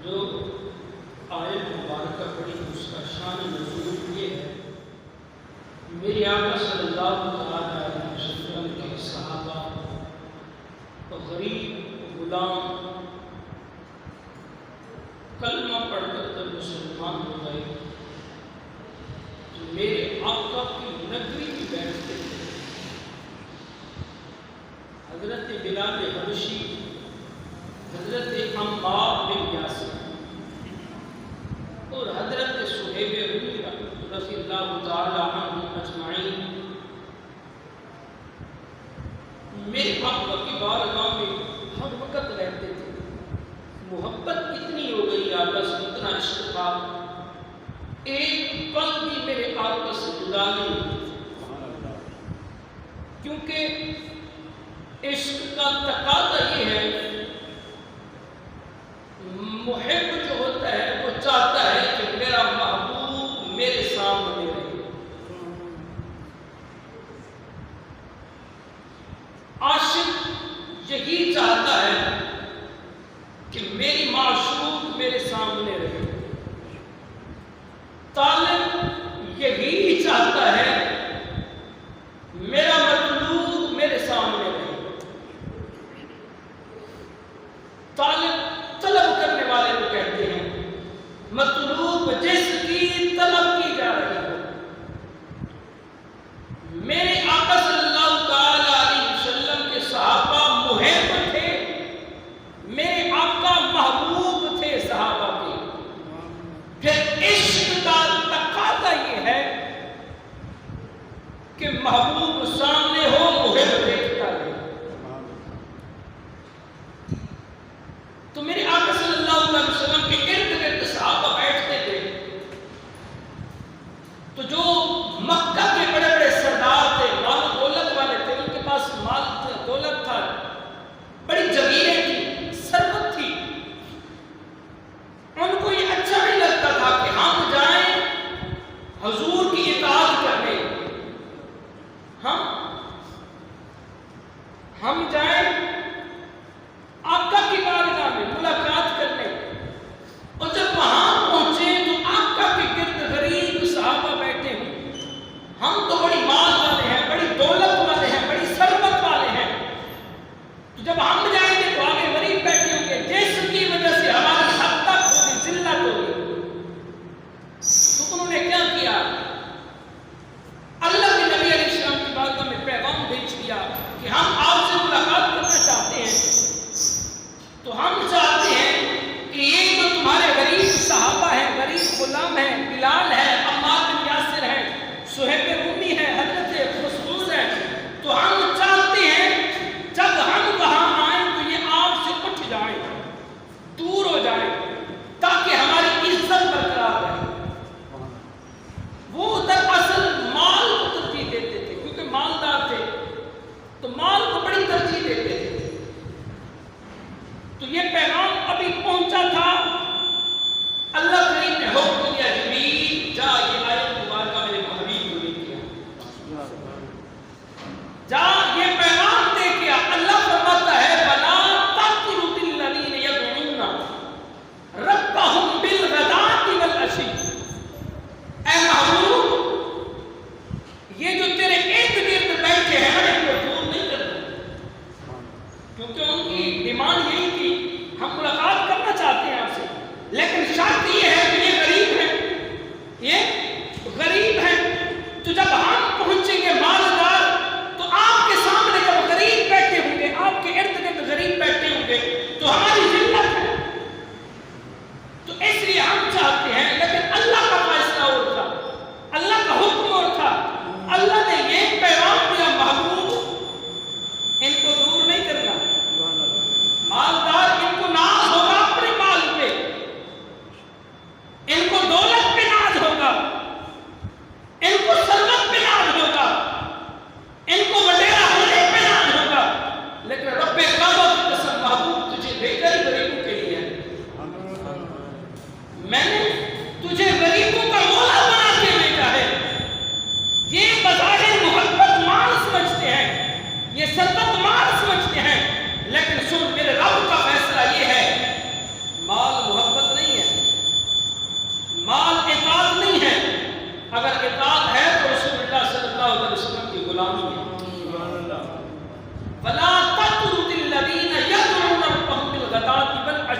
جو آیت مبارکہ پڑھی اس کا شان نزول یہ ہے، میرے آقا صلی اللہ علیہ وسلم کے صحابہ اور غریب غلام کلمہ پڑھ کر جب مسلمان ہو گئے تو میرے آقا کی نگری میں بیٹھتے تھے۔ حضرت بلال حبشی، حضرت عمار بن یاسر اور حضرت صہیب رومی رضی اللہ تعالی عنہ اجمعین میرے آقا کی بارگاہ میں ہر وقت رہتے تھے۔ محبت اتنی ہو گئی آقا سے، اتنا عشق تھا، ایک پل بھی میرے آقا سے جدا نہیں ہوتی، کیونکہ عشق کا تقاضا یہ ہے، محب جو ہوتا ہے وہ چاہتا ہے کہ میرا محبوب میرے سامنے رہے۔ عاشق یہی چاہتا ہے کہ میری معشوق میرے سامنے رہے۔ طالب یہی چاہتا ہے میرا مطلوب میرے سامنے رہے۔ طالب طلب کرنے والے کو کہتے ہیں، مطلوب جس کی طلب کی جا رہی ہو۔ میرے آقا صلی اللہ تعالی علیہ وسلم کے صحابہ محب تھے، میرے آقا محبوب تھے صحابہ کے۔ پھر عشق کا تقاضا یہ ہے کہ محبوب سامنے ہو، محب دیکھتا رہے۔ تو میرے آقا صلی اللہ علیہ وسلم کے ارد گرد صحابہ بیٹھتے تھے، تو جو مکہ کے بڑے بڑے سردار تھے، مال و دولت والے تھے، ان کے پاس مال دولت تھا، بڑی جگیریں تھی، ثروت تھی، ان کو یہ اچھا نہیں لگتا تھا کہ ہم جائیں حضور کی اطاعت کرنے، ہم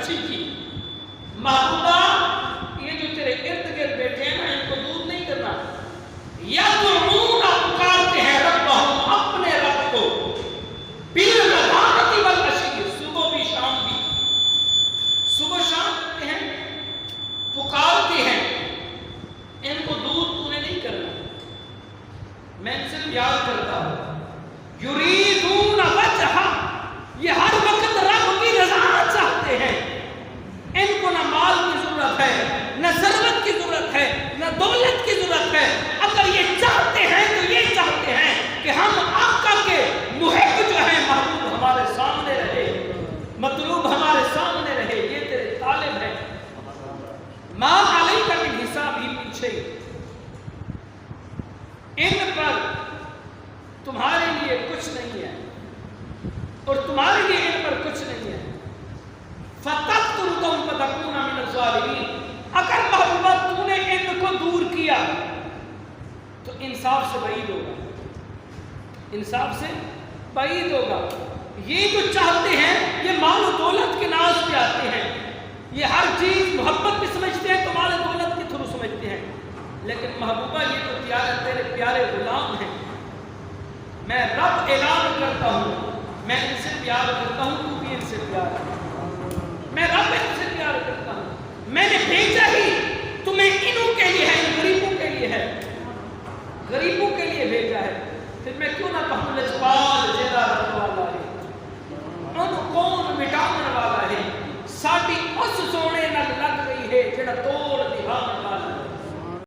بچی کی، محبوبہ یہ جو تیرے ارد گرد بیٹھے ہیں نا، ان کو دور نہیں کرنا. یدعون پکارتے ہیں ربہم اپنے رب کو، بالغداۃ والعشی، صبح بھی شام بھی، صبح شام کرتے ہیں، پکارتے ہیں. ان کو دور تو نے نہیں کرنا. میں ان سے پیار کرتا ہوں. یریدون وجہہ، یہ ہر وقت رب کی رضا چاہتے ہیں. ان کو نہ مال کی ضرورت ہے، نہ ثروت کی ضرورت ہے، نہ دولت کی ضرورت ہے. اگر یہ چاہتے ہیں تو یہ چاہتے ہیں کہ ہم آقا کے محب جو ہیں، محبوب ہمارے سامنے رہے، مطلوب ہمارے سامنے رہے. یہ تیرے طالب ہیں. ما علیک من حساب ہی پیچھے، ان پر تمہارے لیے کچھ نہیں ہے اور تمہارے لیے ان پر کچھ نہیں ہے. فَتَقْتُلْتُمْ فَتَكُونَ مِنَ الظَّالِمِينَ. اگر محبوبہ تو نے ان کو دور کیا تو انصاف سے بعید ہوگا، انصاف سے بعید ہوگا. یہ جو چاہتے ہیں یہ مال و دولت کے ناز پہ آتے ہیں، یہ ہر چیز محبت بھی سمجھتے ہیں تو مال و دولت کے تھرو سمجھتے ہیں. لیکن محبوبہ یہ تو تیرے پیارے غلام ہیں. میں رب اعلان کرتا ہوں، میں ان سے پیار کرتا ہوں، تو بھی ان سے پیار. میں رب ان سے